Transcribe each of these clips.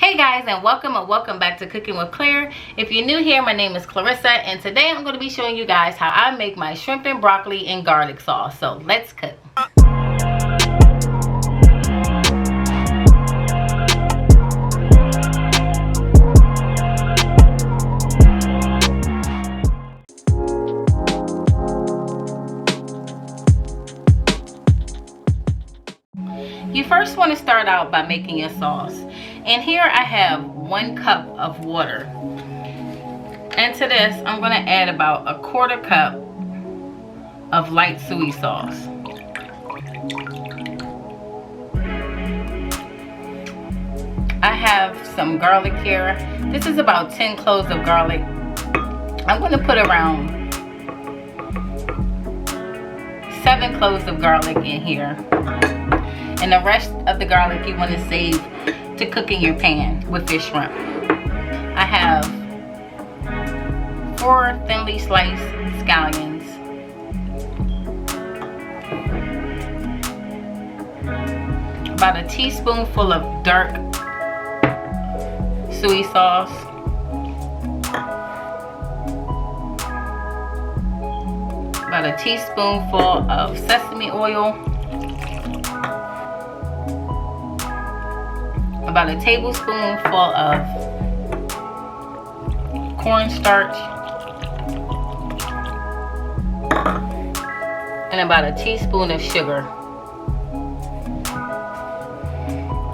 Hey guys, and welcome back to Cooking with Claire. If you're new here, my name is Clarissa, and today I'm going to be showing you guys how I make my shrimp and broccoli and garlic sauce. So let's cook. You first want to start out by making your sauce. And here I have 1 cup of water. And to this, I'm going to add about 1/4 cup of light soy sauce. I have some garlic here. This is about 10 cloves of garlic. I'm going to put around 7 cloves of garlic in here. And the rest of the garlic you want to save to cook in your pan with your shrimp. I have 4 thinly sliced scallions, about a teaspoonful of dark soy sauce, about a teaspoonful of sesame oil, about a tablespoonful of cornstarch, and about a teaspoon of sugar.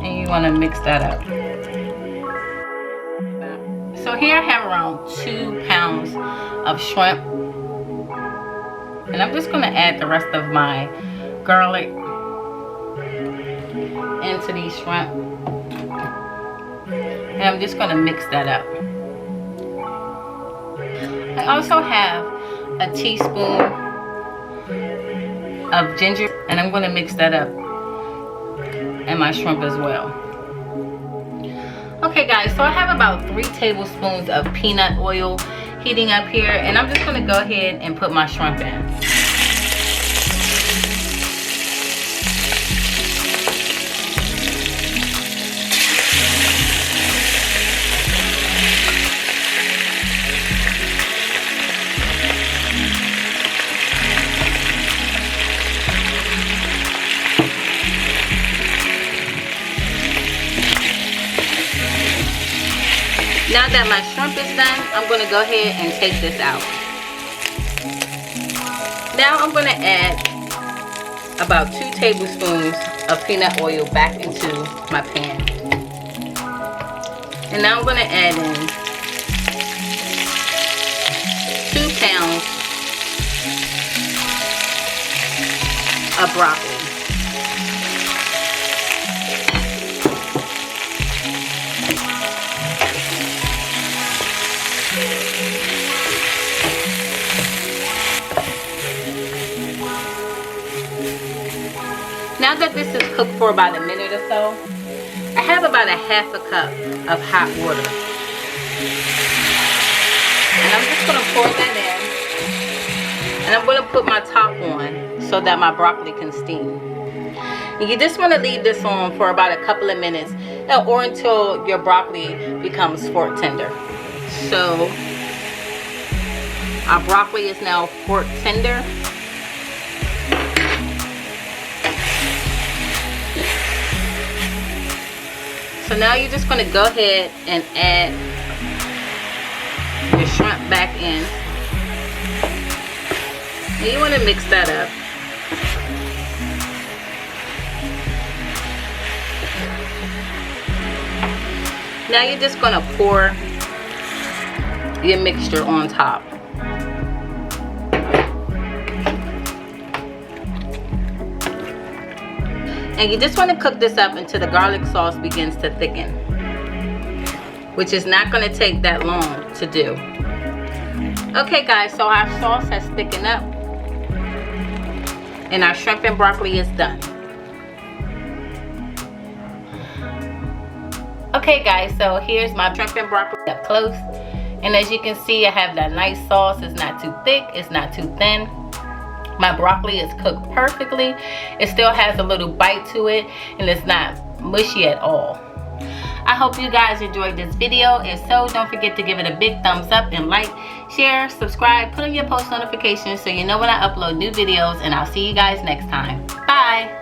And you want to mix that up. So here I have around 2 pounds of shrimp, and I'm just going to add the rest of my garlic into these shrimp. And I'm just going to mix that up. I also have a teaspoon of ginger, and I'm going to mix that up in my shrimp as well. Okay guys, so I have about 3 tablespoons of peanut oil heating up here, and I'm just going to go ahead and put my shrimp in. Now that my shrimp is done, I'm going to go ahead and take this out. Now I'm going to add about 2 tablespoons of peanut oil back into my pan. And now I'm going to add in 2 pounds of broccoli. Now that this is cooked for about a minute or so, I have about a 1/2 cup of hot water. And I'm just going to pour that in. And I'm going to put my top on so that my broccoli can steam. And you just want to leave this on for about a couple of minutes or until your broccoli becomes fork tender. So our broccoli is now fork tender. So now you're just going to go ahead and add your shrimp back in. And you want to mix that up. Now you're just going to pour your mixture on top. And you just want to cook this up until the garlic sauce begins to thicken, which is not going to take that long to do. Okay guys, so our sauce has thickened up and our shrimp and broccoli is done. Okay guys, so here's my shrimp and broccoli up close. And as you can see, I have that nice sauce. It's not too thick, it's not too thin. My broccoli is cooked perfectly. It still has a little bite to it and it's not mushy at all. I hope you guys enjoyed this video. If so, don't forget to give it a big thumbs up and like, share, subscribe, put on your post notifications so you know when I upload new videos, and I'll see you guys next time. Bye!